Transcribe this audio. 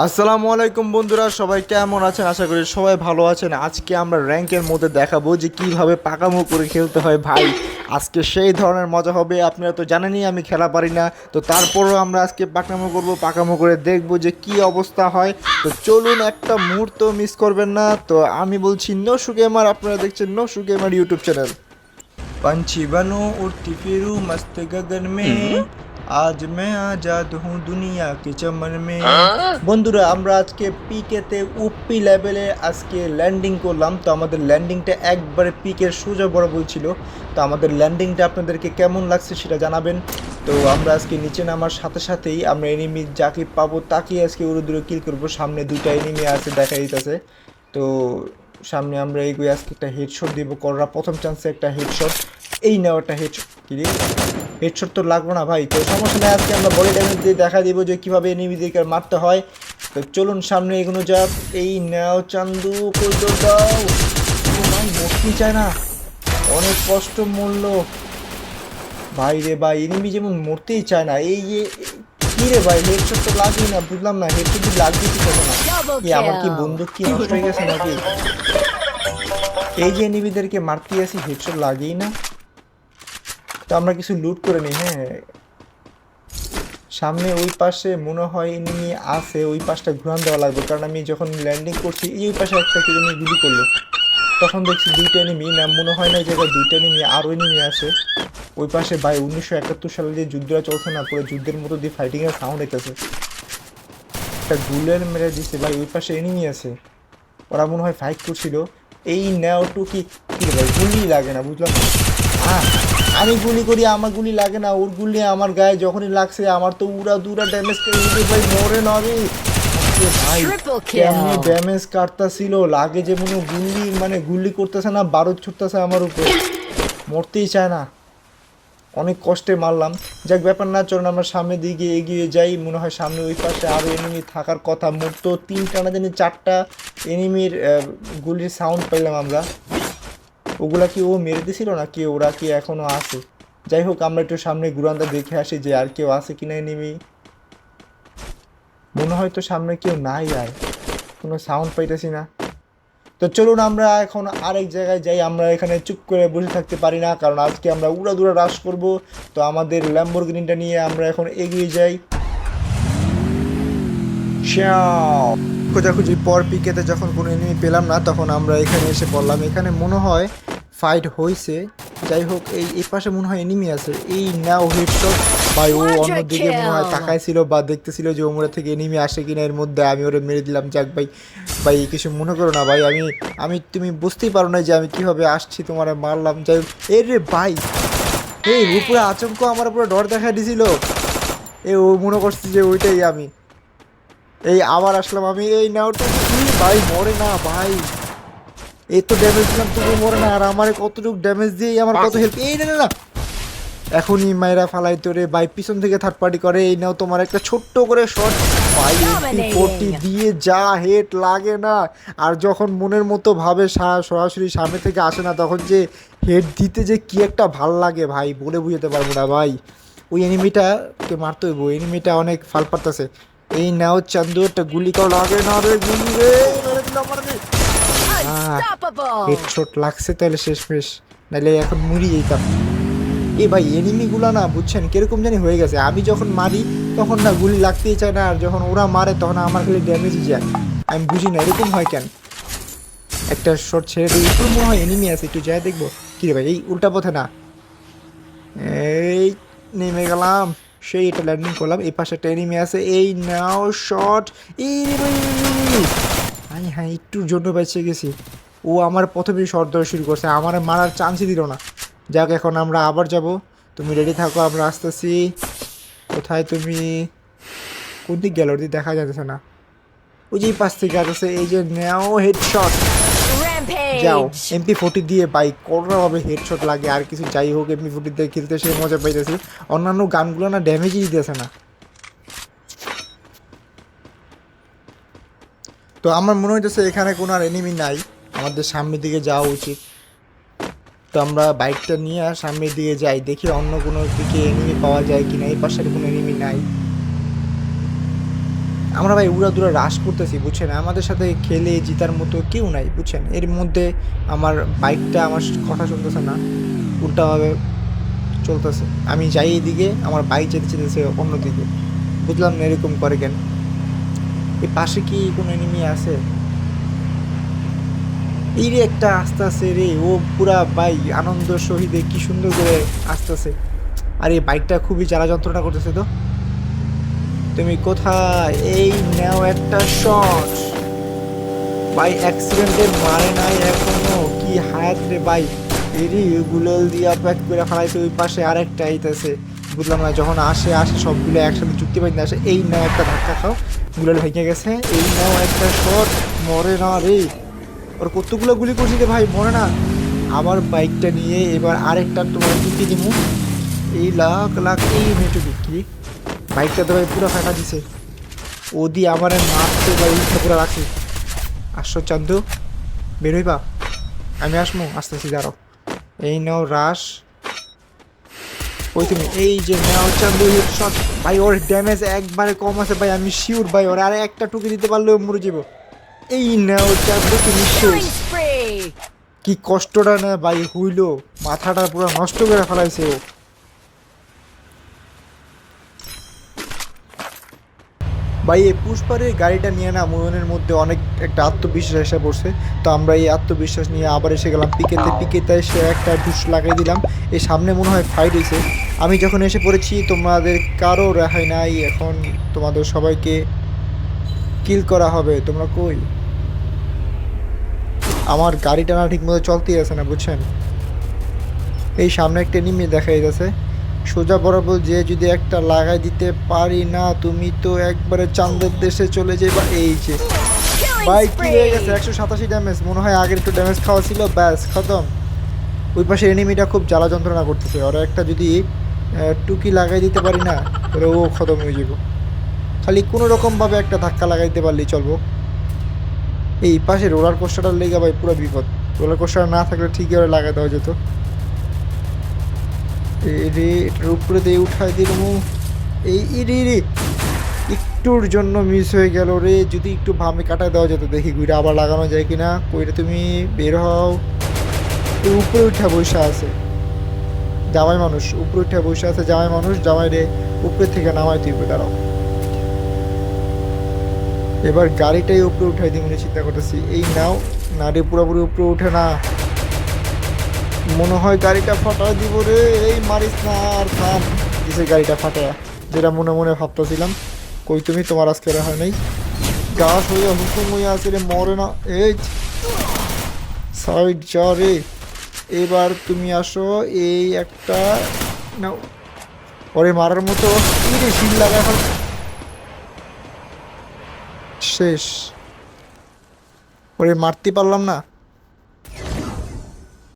আসসালামু আলাইকুম বন্ধুরা, সবাই কেমন আছেন? আশা করি সবাই ভালো আছেন। আজকে আমরা র্যাঙ্কের মধ্যে দেখাবো যে কিভাবে পাকামো করে খেলতে হয় ভাই। আজকে সেই ধরনের মজা হবে। আপনারা তো জানেনই আমি খেলা পারি না, তো তারপরেও আমরা আজকে পাকামো করব, পাকামো করে দেখবো যে কি অবস্থা হয়। তো চলুন, একটা মুহূর্ত মিস করবেন না। তো আমি বলছি নশু গেমার, আপনারা দেখছেন নশু গেমার ইউটিউব চ্যানেল। पंछी बनूं उड़ती फिरूं मस्त गगन में, আজ मैं आजाद हूँ দুনিয়া के चमन में। বন্ধুরা, আমরা আজকে পিকেতে উপি লেভেলে আজকে ল্যান্ডিং করলাম। তো আমাদের ল্যান্ডিংটা একবারে পিকের সোজা বরাবর ছিল। তো আমাদের ল্যান্ডিংটা আপনাদেরকে কেমন লাগছে সেটা জানাবেন। তো আমরা আজকে নিচে নামার সাথে সাথেই আমরা এনিমি যাকে পাবো তাকেই আজকে উড়ে দূরে কিল করবো। সামনে দুইটা এনিমি আছে দেখা দিতেছে। তো সামনে আমরা এগিয়ে আজকে একটা হেডশট দিব। কররা প্রথম চান্সে একটা হেডশট, এই নাও একটা হেডশট। কি রে, হেডশট তো লাগলো না ভাই। তো সমস্যা নেই, আজকে আমরা বডি ড্যামেজ দিয়ে দেখা দিব যে কীভাবে এনিমিদেরকে মারতে হয়। তো চলুন সামনে এগোনো যাক। এই নাও চান্দু, কই তো দাও। ও ভাই, মরতেই চায় না, অনেক কষ্ট মরল ভাই রে ভাই। এনিমি যেমন মরতেই চায় না। এই যে কি রে ভাই, হেডশট তো লাগেই না, বুঝলাম না হেডশট যদি লাগবে কি কথা না। Double কি আমার কি kill. বন্দুক কি নষ্ট হয়ে গেছে নাকি? এই যে এনিমিদেরকে মারতে আসি, হেডশট লাগেই না। তো আমরা কিছু লুট করে নিই। হ্যাঁ, সামনে ওই পাশে মনে হয় এনিমি আছে, ওই পাশটা ঘুরান দেওয়া লাগবে। কারণ আমি যখন ল্যান্ডিং করছি এই পাশে একটা কি এনিমি গুলি করলো, তখন দেখছি দুইটা এনিমি, না মনে হয় না এই জায়গায় দুইটা এনিমি, আরও এনিমি আছে ওই পাশে। ভাই 1971 সালে যে যুদ্ধটা চলছে না, পুরো যুদ্ধের মতো দিয়ে ফাইটিংয়ের সাউন্ড হইতেছে। একটা গুলের মেরে দিছে ভাই, ওই পাশে এনিমি আছে, ওরা মনে হয় ফাইট করছিল। এই নেও টু কি কি রে ভাই, গুলি লাগে না, বুঝলাম না। আহ, আমি গুলি করি, আমার গুলি লাগে না, ওর গুলি আমার গায়ে যখনই লাগছে আমার তো উড়া দুরা ড্যামেজ করে দিতে ভাই, মরে না আমি। আজকে ভাই Triple কেমনি kill. ড্যামেজ কাটতাছিল, লাগে যে মনে হয় গুলি, মানে গুলি করতেছে না, বারুদ ছুটতেছে আমার উপর, মরতেই চায় না। অনেক কষ্টে মারলাম। যাক, ব্যাপার না, চলুন আমরা সামনের দিকে এগিয়ে যাই। মনে হয় সামনে ওই পাশে আরও এনিমি থাকার কথা। মোট তো তিনটা না জানি চারটা এনিমির গুলির সাউন্ড পাইলাম আমরা। ওগুলা কি ও মেরে দিছিল না কি, ওরা কি এখনও আছে? যাই হোক, আমরা একটু সামনে ঘুরানটা দেখে আসি যে আর কেউ আছে কিনা এনিমি। মনে হয় তো সামনে কেউ নাই, আর কোনো সাউন্ড পাইতেছি না। তো চলুন আমরা এখন আরেক জায়গায় যাই। আমরা এখানে চুপ করে বসে থাকতে পারি না, কারণ আজকে আমরা উড়াদুরা রাশ করব। তো আমাদের ল্যাম্বরগিনিটা নিয়ে আমরা এখন এগিয়ে যাই। খোঁজাখুঁজির পর পিকেতে যখন কোনো এনিমি পেলাম না, তখন আমরা এখানে এসে পড়লাম। এখানে মনে হয় ফাইট হয়েছে। যাই হোক, এই পাশে মনে হয় এনিমি আছে। এই নাও হেডশট ভাই। ও Quadra অন্যদিকে মনে হয় kill. তাকাইছিল বা দেখতেছিল যে ওমরা থেকে এনিমি আসে কিনা, এর মধ্যে আমি ওরে মেরে দিলাম। যাক ভাই, ভাই কিছু মনে করো না ভাই, আমি আমি তুমি বুঝতেই পারো না যে আমি কিভাবে আসছি, তোমার মারলাম। যাই হোক, এ রে ভাই, এই উপরে আচমক আমার উপরে ডর দেখা দিছিল। এ ও মনে করছে যে ওইটাই আমি। এই আবার আসলাম আমি। এই নাও তো কি ভাই, মরে না ভাই। এই তো ড্যামেজ দিলাম তবু মরে না, আর আমার কতটুকু ড্যামেজ দিয়ে আমার কত হেল্প। এই না না না, এখনই মাইরা ফালাই তোরে ভাই, পিছন থেকে থার্ড পার্টি করে। এই নাও তোমার একটা ছোট্ট করে শট ভাই, MP40 Dominating. দিয়ে যা হেড লাগে না। আর যখন মনের মতো ভাবে সরাসরি সামনে থেকে আসে না, তখন যে হেড দিতে যে কি একটা ভাল লাগে ভাই, বলে বুঝাতে পারবো না ভাই। ওই এনিমিটাকে মারতে হইব, এনিমিটা অনেক ফাল পারতেছে। এই নাও চান্দু, একটা গুলি কাও লাগে না রে, গুলি রে মেরে দিলাম আমার। Unstoppable. হেডশট লাগছে তাহলে শেষমেশ, নাহলে এখন মুড়ি যেতাম। এ ভাই, এনিমিগুলা না বুঝছেন কিরকম জানি হয়ে গেছে। আমি যখন মারি তখন না গুলি লাগতেই চায় না, আর যখন ওরা মারে তখন আমার খালি ড্যামেজই যায়। আমি বুঝি না এরকম হয় কেন। একটা শট ছেড়ে দিই, একটু মনে হয় এনিমি আছে, একটু যাই দেখবো। কী রে ভাই, এই উল্টা পথে না, এই নেমে গেলাম। সেই এটা ল্যান্ডিং করলাম, এই পাশে একটা এনিমি আছে। এই নাও শট। এই রে ভাই, হ্যাঁ হ্যাঁ, একটুর জন্য বেঁচে গেছি। ও আমার প্রথমেই শট দেওয়া শুরু করছে, আমার মারার চান্সই দিল না। যাক, এখন আমরা আবার যাব। তুমি রেডি থাকো, আমরা আসতেছি। কোথায় তুমি? কোন দিক গেল, ওদিক দেখা যাচ্ছে না। ওই যে পাশ থেকে আসতেছে। এই যে নেও হেডশট। যাও, Rampage. MP40 দিয়ে বাইক কোনোভাবে হেডশট লাগে আর কিছু। যাই হোক, MP40 দিয়ে খেলতে সে মজা পাইতেছি। অন্যান্য গানগুলো না ড্যামেজই দিতেছে না। তো আমার মনে হইতেছে এখানে কোনো আর এনিমি নাই, আমাদের সামনের দিকে যাওয়া উচিত। তো আমরা বাইকটা নিয়ে আর সামনের দিকে যাই, দেখি অন্য কোনো দিকে এনিমি পাওয়া যায় কিনা। এই পাশের কোনো এনিমি নাই। আমরা ভাই উড়াদুরা রাশ করতেছি বুঝছেন, আমাদের সাথে খেলে জিতার মতো কেউ নাই বুঝছেন। এর মধ্যে আমার বাইকটা আমার কথা শুনতেছে না, উল্টাভাবে চলতেছে। আমি যাই এদিকে, আমার বাইক যেতে যেতেছে অন্যদিকে। বুঝলাম না এরকম করে কেন। এই পাশে কি কোনো এনিমি আছে? এই রে একটা আসতেছে রে, ও পুরা ভাই আনন্দ সহিতে কি সুন্দর করে আসতেছে। আর এই বাইকটা খুবই জ্বালা যন্ত্রণা করতেছে। তো তুমি কোথায়? এই নাও একটা শট। ভাই অ্যাক্সিডেন্টে মারে নাই এখনো, কি হায়াত রে ভাই। এরই গুলাল দিয়া প্যাক করে ফেলাইছে। ওই পাশে আরেকটা আইতাছে। বুঝলাম না, যখন আসে আসে সবগুলো একসাথে চুক্তি বাইন্দে আসে। এই নাও একটা ধাক্কা খাও, গুলাল ভেঙে গেছে। এই নাও একটা শট, মরে না রে। ওর কতগুলো গুলি করছি রে ভাই, মরে না। আবার বাইকটা নিয়ে এবার আরেকটা তোমার টুকি দিমু। এই লাখ লাখ এই মেটুকি কি, বাইকটা তো ভাই পুরো ফাঁকা দিছে। ও দিয়ে আমার মারতে ভাই উঠে পুরো রাখি। আসো চান্দু, বের হইবা? আমি আসমু, আসতেছি দাঁড়াও। এই নাও রাস। ওই তুমি এই যে নাও চান্দু হেডশট। ভাই ওর ড্যামেজ একবারে কম আছে ভাই, আমি শিওর ভাই ওর আরে একটা টুকি দিতে পারলেও মরে যাব। এই নাও চান্দু তুমি শেষ। Killing spree. কি কষ্টটা না ভাই হইলো, মাথাটা পুরো নষ্ট করে ফেলাইছে ও। ভাই এই পুষ্পারের গাড়িটা নিয়ে না মনের মধ্যে অনেক একটা আত্মবিশ্বাস এসে পড়ছে। তো আমরা এই আত্মবিশ্বাস নিয়ে আবার এসে গেলাম পিকেতে। পিকেতে এসে একটা ঢুস লাগাই দিলাম। এই সামনে মনে হয় ফাইট হয়েছে। আমি যখন এসে পড়েছি তোমাদের কারো রেহাই নাই, এখন তোমাদের সবাইকে কিল করা হবে। তোমরা কই? আমার গাড়িটা না ঠিক মতো চলতেই আছে না বুঝছেন। এই সামনে একটা এনিমি দেখা যাচ্ছে, সোজা বরাবর যে যদি একটা লাগাই দিতে পারি না, তুমি তো একবারে চাঁদের দেশে চলে যাইবা। এই যে ভাই Killing কি হয়ে গেছে, spree. 187 ড্যামেজ। মনে হয় আগের একটু ড্যামেজ খাওয়া ছিল, ব্যাস খতম। ওই পাশে এনিমিটা খুব জ্বালা যন্ত্রণা করতেছে। ওরা একটা যদি টুকি লাগাই দিতে পারি না, তাহলে ও খতম হয়ে যাব। খালি কোনো রকমভাবে একটা ধাক্কা লাগাই দিতে পারলেই চলবো। এই পাশে রোলার কোস্টারটার লেগে ভাই পুরো বিপদ। রোলার কোস্টার না থাকলে ঠিকই ওরা লাগাই দেওয়া যেত। এই রে, এটার উপরে দিয়ে উঠাই দিল। এই রে রে, একটুর জন্য মিস হয়ে গেল রে। যদি একটু ভামে কাটায় দেওয়া যেত, দেখি ঘুরে আবার লাগানো যায় কিনা। কইটা তুমি বের হও। এই উপরে উঠা বসে আছে জামাই মানুষ, উপরে উঠে বসে আছে জামাই মানুষ। জামাই রে উপরে থেকে নামাই তুই, দাঁড়াও। এবার গাড়িটাই উপরে উঠাই দিই মনে চিন্তা করতেছি। এই নাও না রে, পুরোপুরি উপরে উঠে না। মনে হয় গাড়িটা ফাটাই দিব রে। এই মারিস না আর, থাম। দিছে গাড়িটা ফাটায়া, যেটা মনে মনে ভাবতেছিলাম। কই তুমি, তোমার আজকে হয় নাই। গাছ হইয়া হুকুম হইয়া আছে রে, মরে না। এই সাইড যা রে। এবার তুমি আসো, এই একটা নাও। ওরে মারার মতো কি রে, শিল লাগা এখন শেষ। ওরে মারতে পারলাম না।